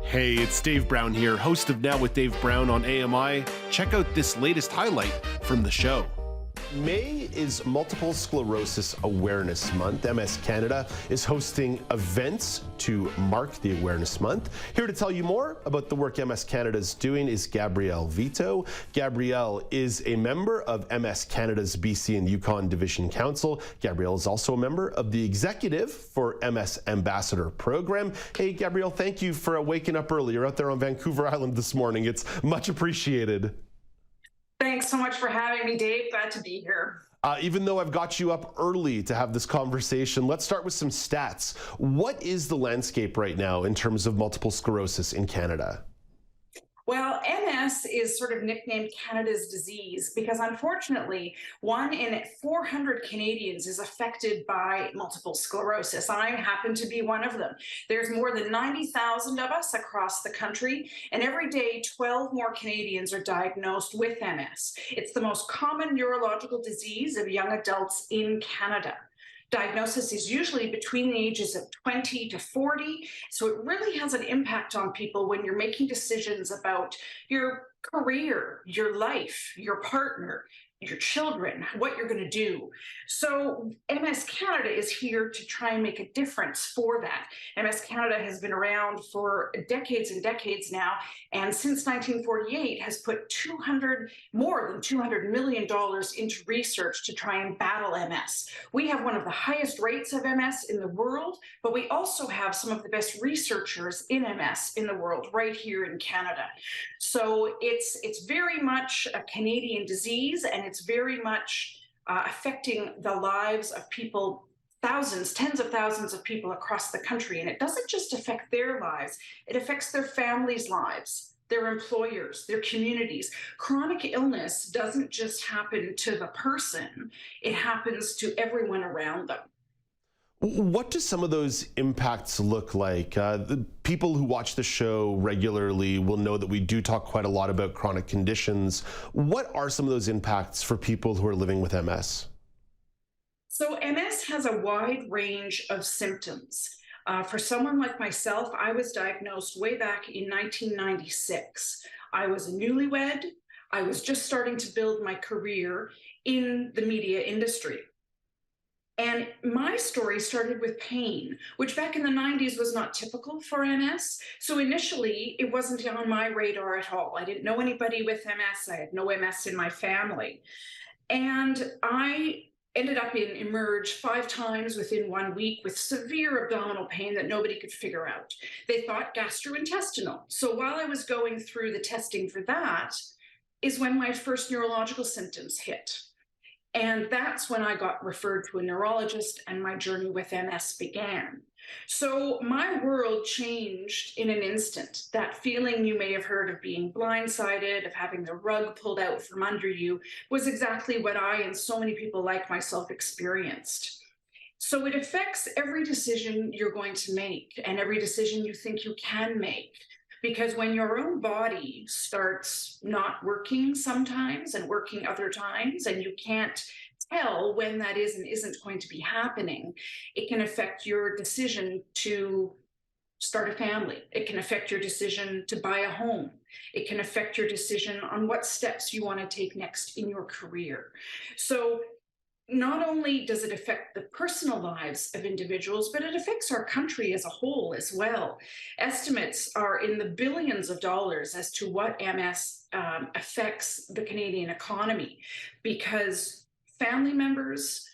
Hey, it's Dave Brown here, host of Now with Dave Brown on AMI. Check out this latest highlight from the show. May is Multiple Sclerosis Awareness Month. MS Canada is hosting events to mark the Awareness Month. Here to tell you more about the work MS Canada is doing is Gabrielle Veto. Gabrielle is a member of MS Canada's BC and Yukon Division Council. Gabrielle is also a member of the executive for MS Ambassador Program. Hey, Gabrielle, thank you for waking up early. You're out there on Vancouver Island this morning. It's much appreciated. Thanks so much for having me, Dave. Glad to be here. Even though I've got you up early to have this conversation, let's start with some stats. What is the landscape right now in terms of multiple sclerosis in Canada? Well, MS is sort of nicknamed Canada's disease because unfortunately, 1 in 400 Canadians is affected by multiple sclerosis. I happen to be one of them. There's more than 90,000 of us across the country, and every day 12 more Canadians are diagnosed with MS. It's the most common neurological disease of young adults in Canada. Diagnosis is usually between the ages of 20 to 40, so it really has an impact on people when you're making decisions about your career, your life, your partner, your children, what you're going to do. So MS Canada is here to try and make a difference for that. MS Canada has been around for decades and decades now, and since 1948 has put more than $200 million into research to try and battle MS. We have one of the highest rates of MS in the world, but we also have some of the best researchers in MS in the world right here in Canada. So it's very much a Canadian disease, and it's very much affecting the lives of people, thousands, tens of thousands of people across the country. And it doesn't just affect their lives, it affects their families' lives, their employers, their communities. Chronic illness doesn't just happen to the person, it happens to everyone around them. What do some of those impacts look like? The people who watch the show regularly will know that we do talk quite a lot about chronic conditions. What are some of those impacts for people who are living with MS? So MS has a wide range of symptoms. For someone like myself, I was diagnosed way back in 1996. I was a newlywed. I was just starting to build my career in the media industry. And my story started with pain, which back in the 90s was not typical for MS. So initially, it wasn't on my radar at all. I didn't know anybody with MS. I had no MS in my family. And I ended up in Emerge 5 times within 1 week with severe abdominal pain that nobody could figure out. They thought gastrointestinal. So while I was going through the testing for that is when my first neurological symptoms hit. And that's when I got referred to a neurologist and my journey with MS began. So my world changed in an instant. That feeling you may have heard of being blindsided, of having the rug pulled out from under you, was exactly what I and so many people like myself experienced. So it affects every decision you're going to make and every decision you think you can make. Because when your own body starts not working sometimes and working other times, and you can't tell when that is and isn't going to be happening, it can affect your decision to start a family. It can affect your decision to buy a home. It can affect your decision on what steps you want to take next in your career. So not only does it affect the personal lives of individuals, but it affects our country as a whole as well. Estimates are in the billions of dollars as to what MS affects the Canadian economy, because family members,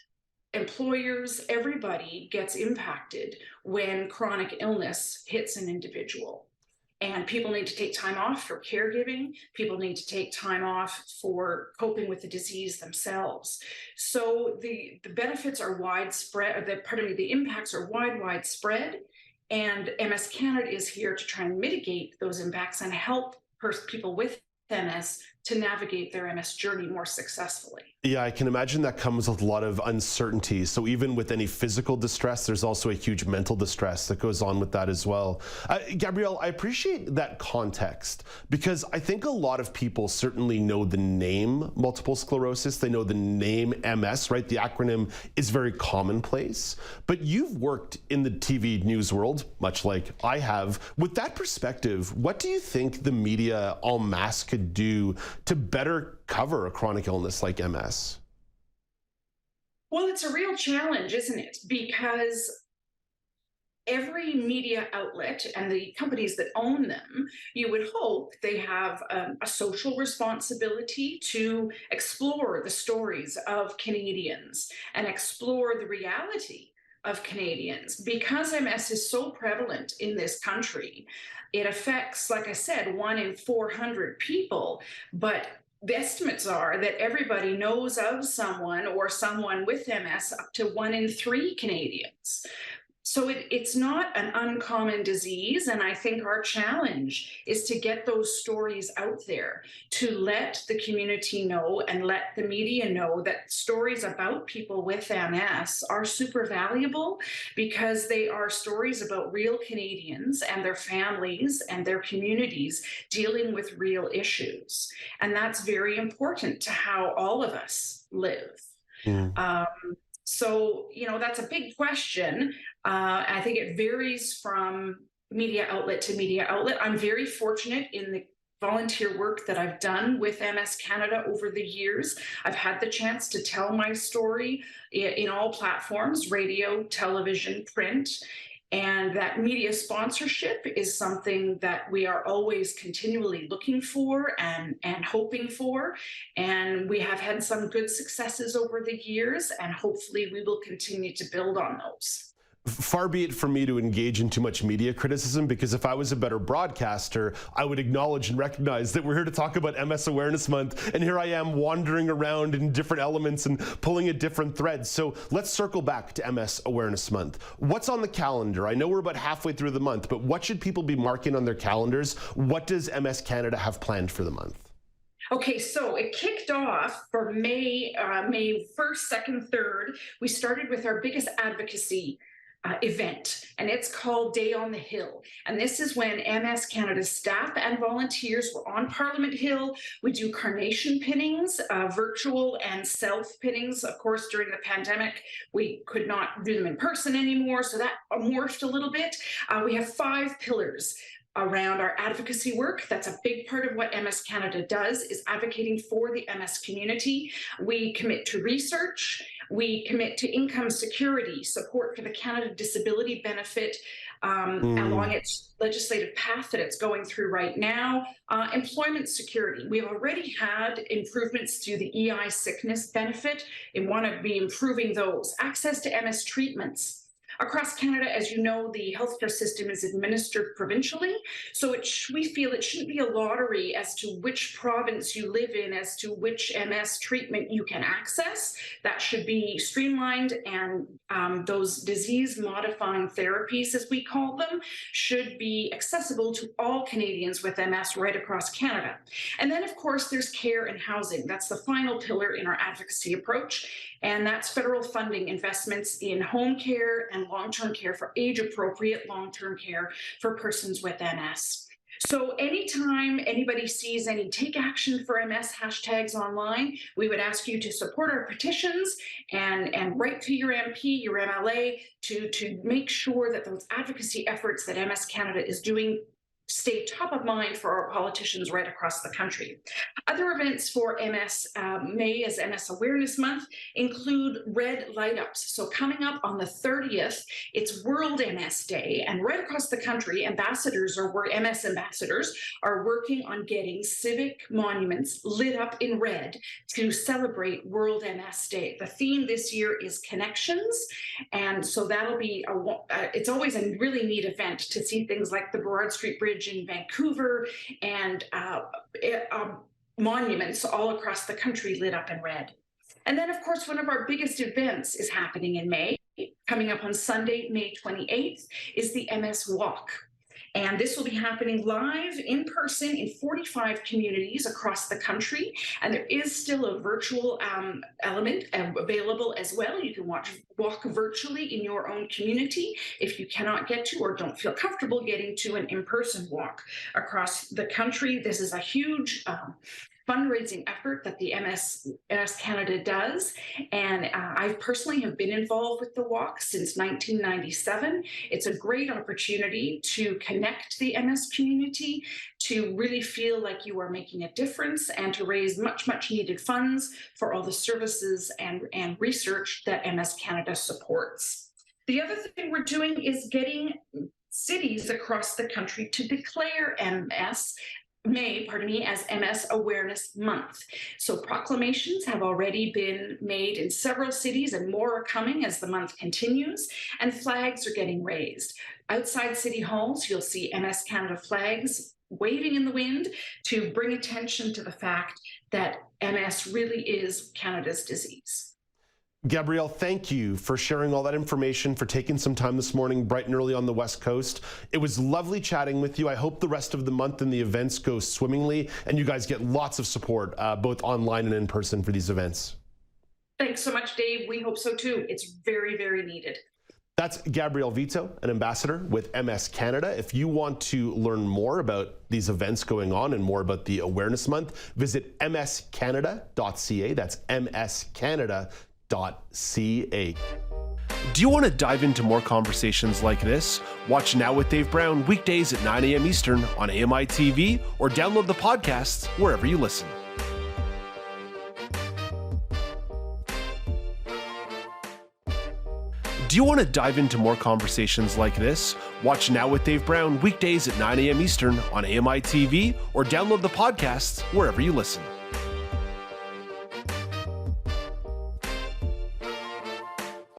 employers, everybody gets impacted when chronic illness hits an individual. And people need to take time off for caregiving. People need to take time off for coping with the disease themselves. So the benefits are widespread, the impacts are widespread. And MS Canada is here to try and mitigate those impacts and help people with MS to navigate their MS journey more successfully. Yeah, I can imagine that comes with a lot of uncertainty. So even with any physical distress, there's also a huge mental distress that goes on with that as well. Gabrielle, I appreciate that context because I think a lot of people certainly know the name multiple sclerosis. They know the name MS, right? The acronym is very commonplace. But you've worked in the TV news world, much like I have. With that perspective, what do you think the media en masse could do to better cover a chronic illness like MS? Well, it's a real challenge, isn't it? Because every media outlet and the companies that own them, you would hope they have a social responsibility to explore the stories of Canadians and explore the reality of Canadians. Because MS is so prevalent in this country, it affects, like I said, 1 in 400 people, but the estimates are that everybody knows of someone or someone with MS, up to 1 in 3 Canadians. So it's not an uncommon disease, and I think our challenge is to get those stories out there, to let the community know and let the media know that stories about people with MS are super valuable because they are stories about real Canadians and their families and their communities dealing with real issues. And that's very important to how all of us live. Mm. So, that's a big question. I think it varies from media outlet to media outlet. I'm very fortunate in the volunteer work that I've done with MS Canada over the years. I've had the chance to tell my story in all platforms, radio, television, print. And that media sponsorship is something that we are always continually looking for and hoping for. And we have had some good successes over the years, and hopefully we will continue to build on those. Far be it from me to engage in too much media criticism, because if I was a better broadcaster, I would acknowledge and recognize that we're here to talk about MS Awareness Month, and here I am wandering around in different elements and pulling at different threads. So let's circle back to MS Awareness Month. What's on the calendar? I know we're about halfway through the month, but what should people be marking on their calendars? What does MS Canada have planned for the month? Okay, so it kicked off for May 1st, 2nd, 3rd. We started with our biggest advocacy event, and it's called Day on the Hill. And this is when MS Canada's staff and volunteers were on Parliament Hill. We do carnation pinnings, virtual and self pinnings. Of course, during the pandemic, we could not do them in person anymore, so that morphed a little bit. We have 5 pillars around our advocacy work. That's a big part of what MS Canada does, is advocating for the MS community. We commit to research. We commit to income security, support for the Canada Disability Benefit along its legislative path that it's going through right now. Employment security. We've already had improvements to the EI sickness benefit and want to be improving those. Access to MS treatments. Across Canada, as you know, the healthcare system is administered provincially, so we feel it shouldn't be a lottery as to which province you live in as to which MS treatment you can access. That should be streamlined, and those disease-modifying therapies, as we call them, should be accessible to all Canadians with MS right across Canada. And then, of course, there's care and housing. That's the final pillar in our advocacy approach, and that's federal funding investments in home care and long-term care for age-appropriate long-term care for persons with MS. So anytime anybody sees any Take Action for MS hashtags online, we would ask you to support our petitions and write to your MP, your MLA, to make sure that those advocacy efforts that MS Canada is doing stay top of mind for our politicians right across the country. Other events for MS, May as MS Awareness Month, include red light-ups. So coming up on the 30th, it's World MS Day, and right across the country, MS ambassadors are working on getting civic monuments lit up in red to celebrate World MS Day. The theme this year is connections, and so that'll be, it's always a really neat event to see things like the Broad Street Bridge in Vancouver and monuments all across the country lit up in red. And then, of course, one of our biggest events is happening in May. Coming up on Sunday, May 28th, is the MS Walk. And this will be happening live in person in 45 communities across the country. And there is still a virtual element available as well. You can walk virtually in your own community if you cannot get to or don't feel comfortable getting to an in-person walk across the country. This is a huge fundraising effort that the MS Canada does. And I personally have been involved with the walk since 1997. It's a great opportunity to connect the MS community, to really feel like you are making a difference, and to raise much, much needed funds for all the services and research that MS Canada supports. The other thing we're doing is getting cities across the country to declare May as MS Awareness Month. So proclamations have already been made in several cities, and more are coming as the month continues, and flags are getting raised. Outside city halls, you'll see MS Canada flags waving in the wind to bring attention to the fact that MS really is Canada's disease. Gabrielle, thank you for sharing all that information, for taking some time this morning, bright and early on the West Coast. It was lovely chatting with you. I hope the rest of the month and the events go swimmingly, and you guys get lots of support, both online and in person, for these events. Thanks so much, Dave. We hope so too. It's very, very needed. That's Gabrielle Veto, an ambassador with MS Canada. If you want to learn more about these events going on and more about the Awareness Month, visit AMI-télé. That's AMI-télé. Do you want to dive into more conversations like this? Watch Now with Dave Brown weekdays at 9 a.m. Eastern on AMI.TV or download the podcasts wherever you listen. Do you want to dive into more conversations like this? Watch Now with Dave Brown weekdays at 9 a.m. Eastern on AMI.TV or download the podcasts wherever you listen.